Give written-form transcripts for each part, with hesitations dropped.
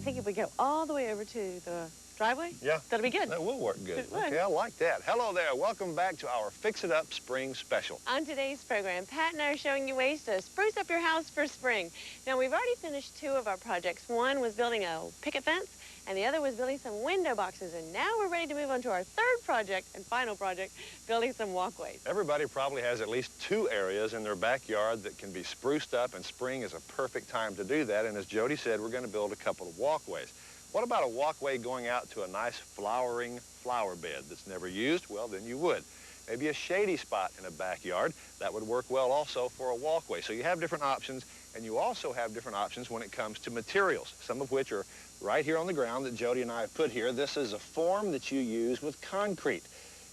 think if we go all the way over to the driveway, yeah, that'll be good. That will work good. It would. Okay, I like that. Hello there. Welcome back to our Fix It Up Spring Special. On today's program, Pat and I are showing you ways to spruce up your house for spring. Now, we've already finished 2 of our projects. One was building a picket fence, and the other was building some window boxes. And now we're ready to move on to our 3rd project and final project, building some walkways. Everybody probably has at least 2 areas in their backyard that can be spruced up, and spring is a perfect time to do that. And as Jody said, we're going to build a couple of walkways. What about a walkway going out to a nice flowering flower bed that's never used? Well, then you would. Maybe a shady spot in a backyard. That would work well also for a walkway. So you have different options, and you also have different options when it comes to materials, some of which are right here on the ground that Jody and I have put here. This is a form that you use with concrete.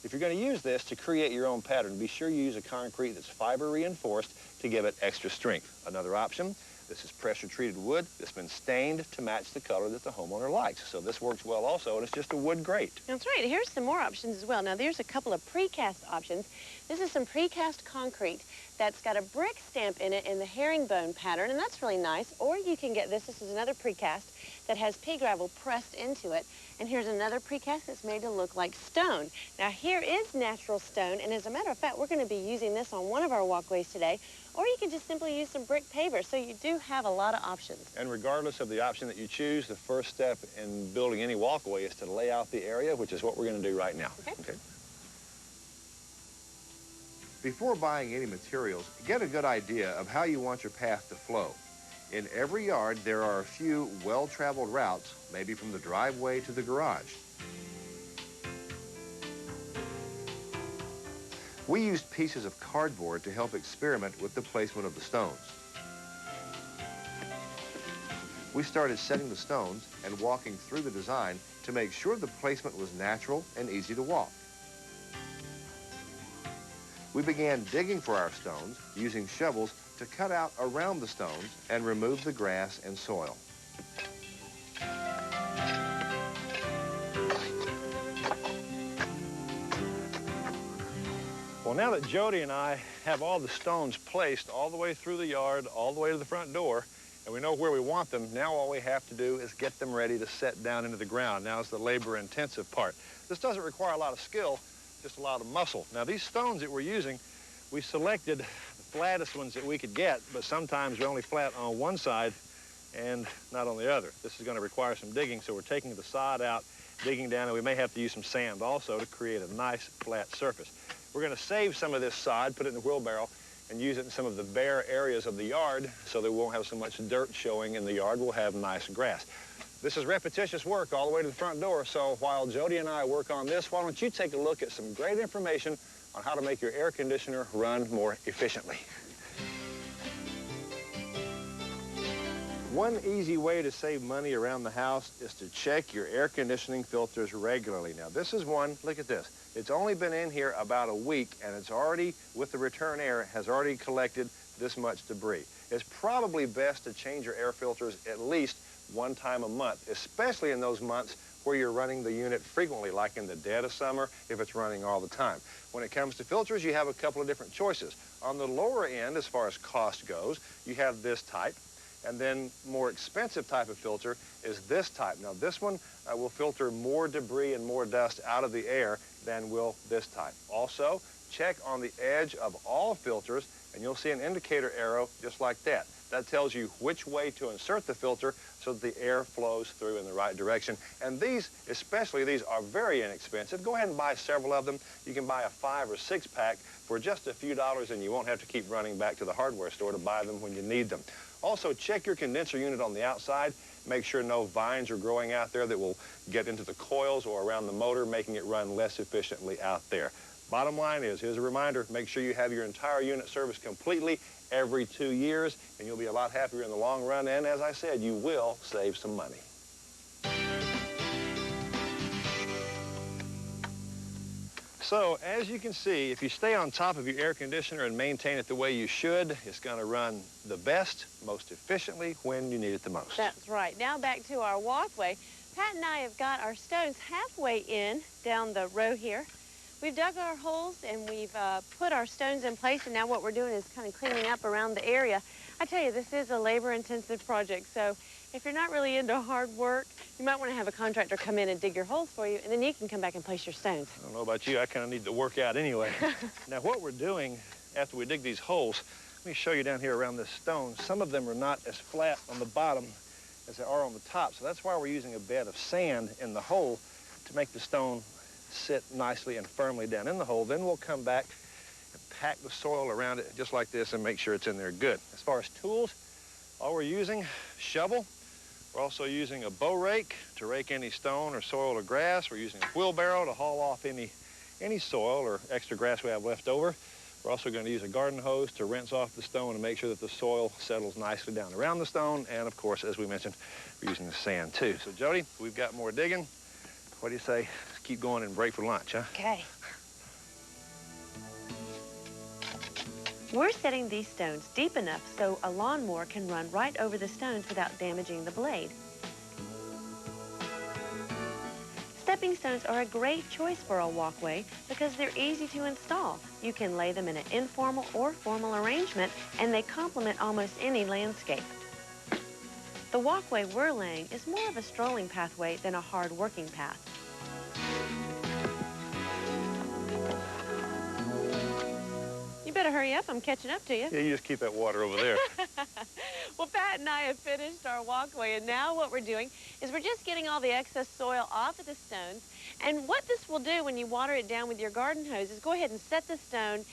If you're going to use this to create your own pattern, be sure you use a concrete that's fiber reinforced to give it extra strength. Another option, this is pressure-treated wood that's been stained to match the color that the homeowner likes. So this works well also, and it's just a wood grate. That's right. Here's some more options as well. Now, there's a couple of precast options. This is some precast concrete that's got a brick stamp in it in the herringbone pattern, and that's really nice. Or you can get this. This is another precast that has pea gravel pressed into it. And here's another precast that's made to look like stone. Now, here is natural stone, and as a matter of fact, we're going to be using this on one of our walkways today. Or you can just simply use some brick paver, so you do have a lot of options. And regardless of the option that you choose, the first step in building any walkway is to lay out the area, which is what we're going to do right now. Okay. Before buying any materials, get a good idea of how you want your path to flow. In every yard, there are a few well-traveled routes, maybe from the driveway to the garage. We used pieces of cardboard to help experiment with the placement of the stones. We started setting the stones and walking through the design to make sure the placement was natural and easy to walk. We began digging for our stones, using shovels to cut out around the stones and remove the grass and soil. Well, now that Jody and I have all the stones placed all the way through the yard, all the way to the front door, and we know where we want them, now all we have to do is get them ready to set down into the ground. Now is the labor-intensive part. This doesn't require a lot of skill, just a lot of muscle. Now, these stones that we're using, we selected the flattest ones that we could get, but sometimes they're only flat on one side and not on the other. This is going to require some digging, so we're taking the sod out, digging down, and we may have to use some sand also to create a nice flat surface. We're going to save some of this sod, put it in the wheelbarrow, and use it in some of the bare areas of the yard so that we won't have so much dirt showing in the yard. We'll have nice grass. This is repetitious work all the way to the front door, so while Jody and I work on this, why don't you take a look at some great information on how to make your air conditioner run more efficiently. One easy way to save money around the house is to check your air conditioning filters regularly. Now, this is one, look at this. It's only been in here about a week, and it's already, with the return air, has already collected this much debris. It's probably best to change your air filters at least 1 time a month, especially in those months where you're running the unit frequently, like in the dead of summer, if it's running all the time. When it comes to filters, you have a couple of different choices. On the lower end, as far as cost goes, you have this type. And then more expensive type of filter is this type. Now, this one will filter more debris and more dust out of the air than will this type. Also, check on the edge of all filters, and you'll see an indicator arrow just like that. That tells you which way to insert the filter so that the air flows through in the right direction. And these, especially these, are very inexpensive. Go ahead and buy several of them. You can buy a 5 or 6 pack for just a few dollars, and you won't have to keep running back to the hardware store to buy them when you need them. Also, check your condenser unit on the outside. Make sure no vines are growing out there that will get into the coils or around the motor, making it run less efficiently out there. Bottom line is, here's a reminder, make sure you have your entire unit serviced completely every 2 years, and you'll be a lot happier in the long run, and as I said, you will save some money. So, as you can see, if you stay on top of your air conditioner and maintain it the way you should, it's going to run the best, most efficiently when you need it the most. That's right. Now back to our walkway. Pat and I have got our stones halfway in down the row here. We've dug our holes and we've put our stones in place, and now what we're doing is kind of cleaning up around the area. I tell you, this is a labor-intensive project, so if you're not really into hard work, you might want to have a contractor come in and dig your holes for you, and then you can come back and place your stones. I don't know about you, I kind of need to work out anyway. Now, what we're doing after we dig these holes, let me show you down here around this stone. Some of them are not as flat on the bottom as they are on the top, so that's why we're using a bed of sand in the hole to make the stone sit nicely and firmly down in the hole. Then we'll come back and pack the soil around it just like this and make sure it's in there good. As far as tools, all we're using, shovel. We're also using a bow rake to rake any stone or soil or grass. We're using a wheelbarrow to haul off any soil or extra grass we have left over. We're also going to use a garden hose to rinse off the stone and make sure that the soil settles nicely down around the stone. And of course, as we mentioned, we're using the sand too. So Jody, we've got more digging. What do you say? Let's keep going and break for lunch, huh? Okay. We're setting these stones deep enough so a lawnmower can run right over the stones without damaging the blade. Stepping stones are a great choice for a walkway because they're easy to install. You can lay them in an informal or formal arrangement, and they complement almost any landscape. The walkway we're laying is more of a strolling pathway than a hard working path. You better hurry up, I'm catching up to you. Yeah, you just keep that water over there. Well, Pat and I have finished our walkway, and now what we're doing is we're just getting all the excess soil off of the stones. And what this will do when you water it down with your garden hose is go ahead and set the stone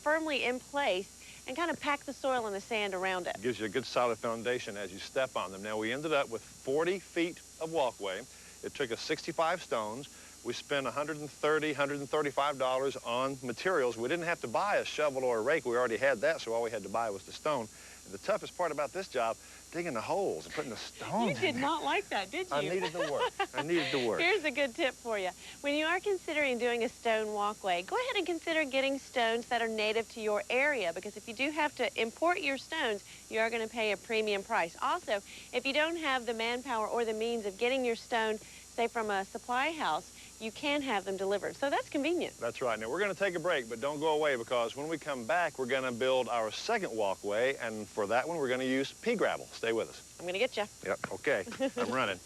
firmly in place and kind of pack the soil and the sand around it. It gives you a good solid foundation as you step on them. Now, we ended up with 40 feet of walkway. It took us 65 stones. We spent $130, $135 on materials. We didn't have to buy a shovel or a rake. We already had that, so all we had to buy was the stone. And the toughest part about this job, digging the holes and putting the stones in. You did not like that, did you? I needed the work. I needed the work. Here's a good tip for you. When you are considering doing a stone walkway, go ahead and consider getting stones that are native to your area, because if you do have to import your stones, you are going to pay a premium price. Also, if you don't have the manpower or the means of getting your stone, say from a supply house, you can have them delivered. So that's convenient. That's right. Now, we're going to take a break, but don't go away, because when we come back, we're going to build our second walkway, and for that one, we're going to use pea gravel. Stay with us. I'm going to get you. Yep, okay. I'm running.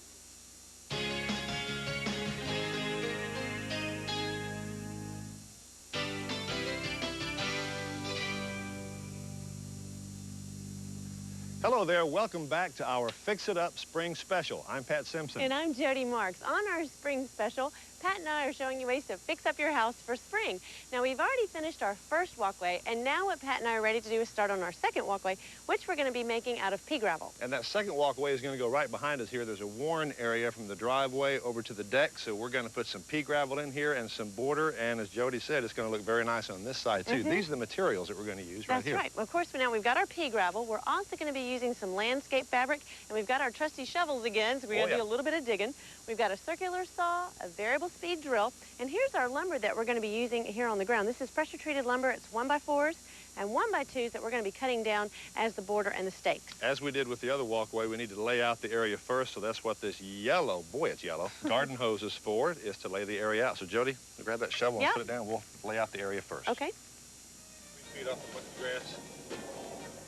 Hello there. Welcome back to our Fix It Up Spring Special. I'm Pat Simpson. And I'm Jody Marks. On our spring special, Pat and I are showing you ways to fix up your house for spring. Now, we've already finished our first walkway, and now what Pat and I are ready to do is start on our second walkway, which we're going to be making out of pea gravel. And that second walkway is going to go right behind us here. There's a worn area from the driveway over to the deck, so we're going to put some pea gravel in here and some border, and as Jody said, it's going to look very nice on this side, too. These are the materials that we're going to use right here. That's right. Well, of course, now we've got our pea gravel. We're also going to be using some landscape fabric, and we've got our trusty shovels again, so we're going to do a little bit of digging. We've got a circular saw, a variable speed drill, and here's our lumber that we're going to be using here on the ground. This is pressure-treated lumber. It's 1x4s and 1x2s that we're going to be cutting down as the border and the stakes. As we did with the other walkway, we need to lay out the area first, so that's what this yellow, boy, it's yellow, garden hose is for, is to lay the area out. So, Jody, grab that shovel and put it down. We'll lay out the area first. Okay. 3 feet off the grass.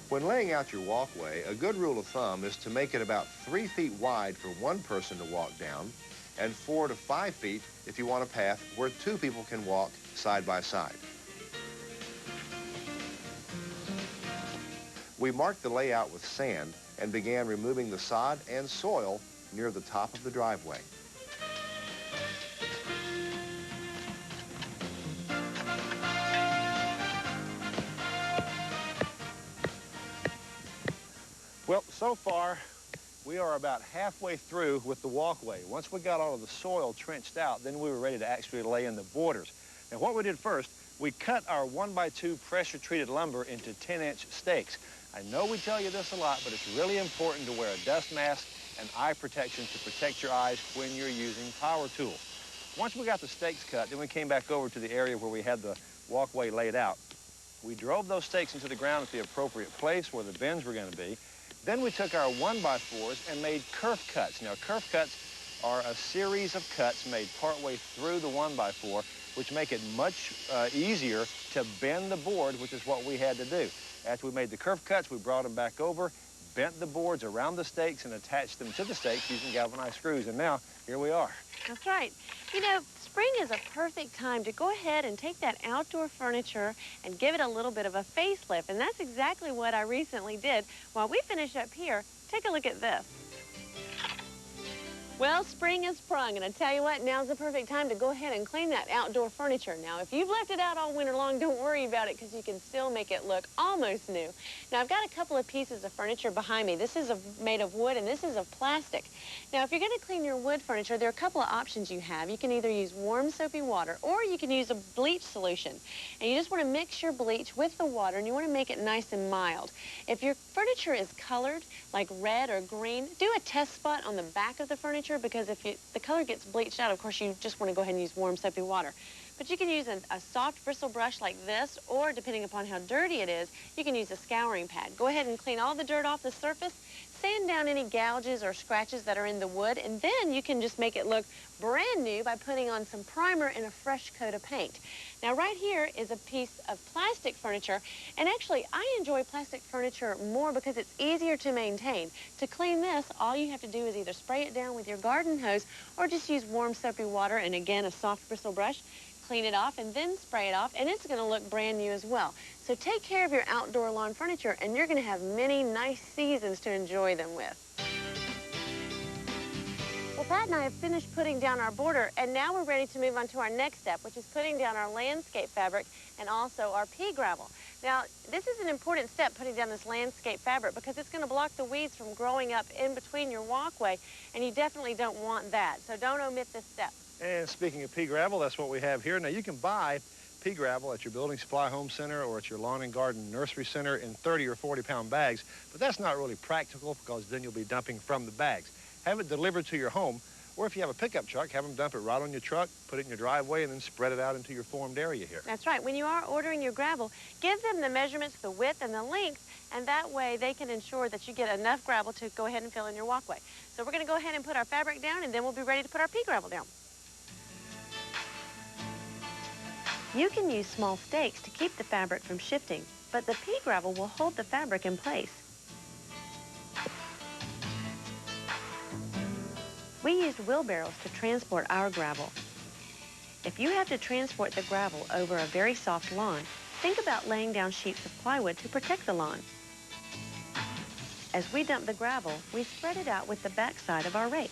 When laying out your walkway, a good rule of thumb is to make it about 3 feet wide for one person to walk down, and 4 to 5 feet if you want a path where 2 people can walk side by side. We marked the layout with sand and began removing the sod and soil near the top of the driveway. Well, so far, we are about halfway through with the walkway. Once we got all of the soil trenched out, then we were ready to actually lay in the borders. Now, what we did first, we cut our 1x2 pressure-treated lumber into 10-inch stakes. I know we tell you this a lot, but it's really important to wear a dust mask and eye protection to protect your eyes when you're using power tools. Once we got the stakes cut, then we came back over to the area where we had the walkway laid out. We drove those stakes into the ground at the appropriate place where the bends were going to be. Then we took our 1x4s and made kerf cuts. Now, kerf cuts are a series of cuts made partway through the 1x4, which make it much easier to bend the board, which is what we had to do. After we made the curve cuts, we brought them back over, bent the boards around the stakes, and attached them to the stakes using galvanized screws. And now, here we are. That's right. You know, spring is a perfect time to go ahead and take that outdoor furniture and give it a little bit of a facelift. And that's exactly what I recently did. While we finish up here, take a look at this. Well, spring has sprung, and I tell you what, now's the perfect time to go ahead and clean that outdoor furniture. Now, if you've left it out all winter long, don't worry about it, because you can still make it look almost new. Now, I've got a couple of pieces of furniture behind me. This is made of wood, and this is of plastic. Now, if you're going to clean your wood furniture, there are a couple of options you have. You can either use warm soapy water, or you can use a bleach solution. And you just want to mix your bleach with the water, and you want to make it nice and mild. If your furniture is colored, like red or green, do a test spot on the back of the furniture, because if the color gets bleached out, of course, you just want to go ahead and use warm soapy water. But you can use a soft bristle brush like this, or depending upon how dirty it is, you can use a scouring pad. Go ahead and clean all the dirt off the surface, sand down any gouges or scratches that are in the wood, and then you can just make it look brand new by putting on some primer and a fresh coat of paint. Now, right here is a piece of plastic furniture, and actually, I enjoy plastic furniture more because it's easier to maintain. To clean this, all you have to do is either spray it down with your garden hose or just use warm soapy water and, again, a soft bristle brush. Clean it off and then spray it off, and it's going to look brand new as well. So take care of your outdoor lawn furniture, and you're going to have many nice seasons to enjoy them with. Well, Pat and I have finished putting down our border, and now we're ready to move on to our next step, which is putting down our landscape fabric and also our pea gravel. Now, this is an important step, putting down this landscape fabric, because it's going to block the weeds from growing up in between your walkway, and you definitely don't want that. So don't omit this step. And speaking of pea gravel, that's what we have here. Now, you can buy pea gravel at your building supply home center or at your lawn and garden nursery center in 30 or 40-pound bags, but that's not really practical, because then you'll be dumping from the bags. Have it delivered to your home, or if you have a pickup truck, have them dump it right on your truck, put it in your driveway, and then spread it out into your formed area here. That's right. When you are ordering your gravel, give them the measurements, the width and the length, and that way they can ensure that you get enough gravel to go ahead and fill in your walkway. So we're going to go ahead and put our fabric down, and then we'll be ready to put our pea gravel down. You can use small stakes to keep the fabric from shifting, but the pea gravel will hold the fabric in place. We used wheelbarrows to transport our gravel. If you have to transport the gravel over a very soft lawn, think about laying down sheets of plywood to protect the lawn. As we dump the gravel, we spread it out with the backside of our rake.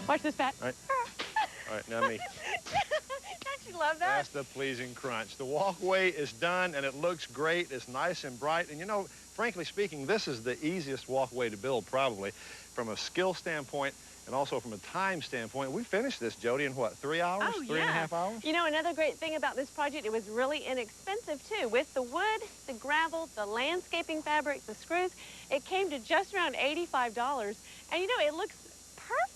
Watch this, Pat. All right. All right, now me. Don't you love that? That's the pleasing crunch. The walkway is done, and it looks great. It's nice and bright. And, you know, frankly speaking, this is the easiest walkway to build, probably, from a skill standpoint and also from a time standpoint. We finished this, Jody, in what, 3 hours? Oh, Three and a half hours? You know, another great thing about this project, it was really inexpensive, too. With the wood, the gravel, the landscaping fabric, the screws, it came to just around $85. And, you know, it looks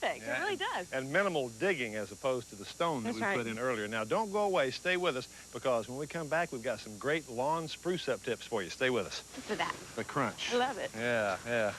perfect. Yeah, it really does. And minimal digging as opposed to the stone that we put in earlier. Now, don't go away. Stay with us, because when we come back, we've got some great lawn spruce-up tips for you. Stay with us. For that. The crunch. I love it. Yeah, yeah.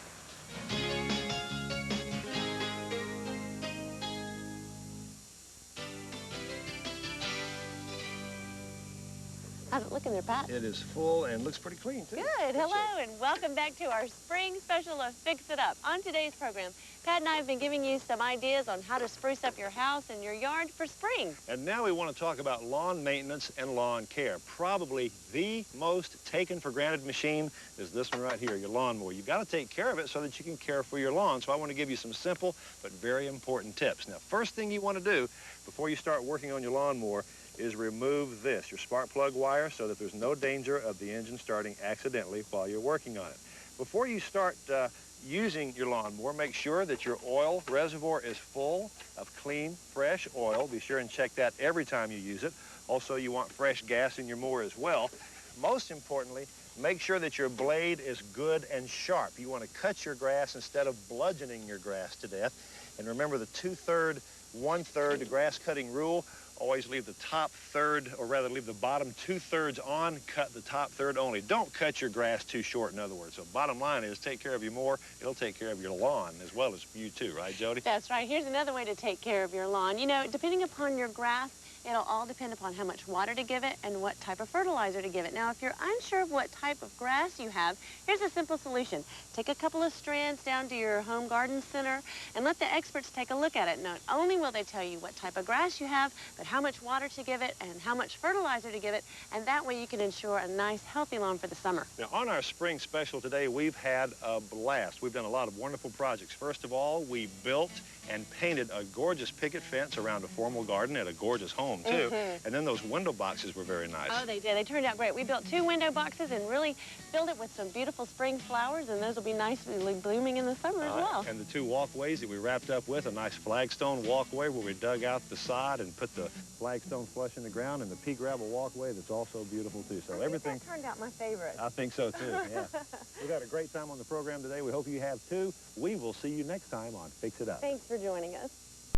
How's it looking there, Pat? It is full and looks pretty clean, too. Good. Hello, and welcome back to our spring special of Fix It Up. On today's program, Pat and I have been giving you some ideas on how to spruce up your house and your yard for spring. And now we want to talk about lawn maintenance and lawn care. Probably the most taken for granted machine is this one right here, your lawnmower. You've got to take care of it so that you can care for your lawn. So I want to give you some simple but very important tips. Now, first thing you want to do before you start working on your lawnmower is remove this, your spark plug wire, so that there's no danger of the engine starting accidentally while you're working on it. Before you start using your lawnmower, make sure that your oil reservoir is full of clean, fresh oil. Be sure and check that every time you use it. Also, you want fresh gas in your mower as well. Most importantly, make sure that your blade is good and sharp. You want to cut your grass instead of bludgeoning your grass to death. And remember the 2/3, 1/3 grass cutting rule. Always leave the top third, or rather leave the bottom 2/3 on, cut the top third only. Don't cut your grass too short, in other words. So bottom line is take care of your mower. It'll take care of your lawn as well as you too, right, Jody? That's right. Here's another way to take care of your lawn. You know, depending upon your grass It'll all depend upon how much water to give it and what type of fertilizer to give it. Now, if you're unsure of what type of grass you have, here's a simple solution. Take a couple of strands down to your home garden center and let the experts take a look at it. Not only will they tell you what type of grass you have, but how much water to give it and how much fertilizer to give it, and that way you can ensure a nice, healthy lawn for the summer. Now, on our spring special today, we've had a blast. We've done a lot of wonderful projects. First of all, we built and painted a gorgeous picket fence around a formal garden at a gorgeous home, too. And then those window boxes were very nice. Oh, they did. They turned out great. We built 2 window boxes and really filled it with some beautiful spring flowers, and those will be nicely blooming in the summer as well. And the 2 walkways that we wrapped up with, a nice flagstone walkway where we dug out the sod and put the flagstone flush in the ground, and the pea gravel walkway that's also beautiful, too. So everything turned out my favorite. I think so, too, yeah. We've had a great time on the program today. We hope you have, too. We will see you next time on Fix It Up. Thanks for joining us.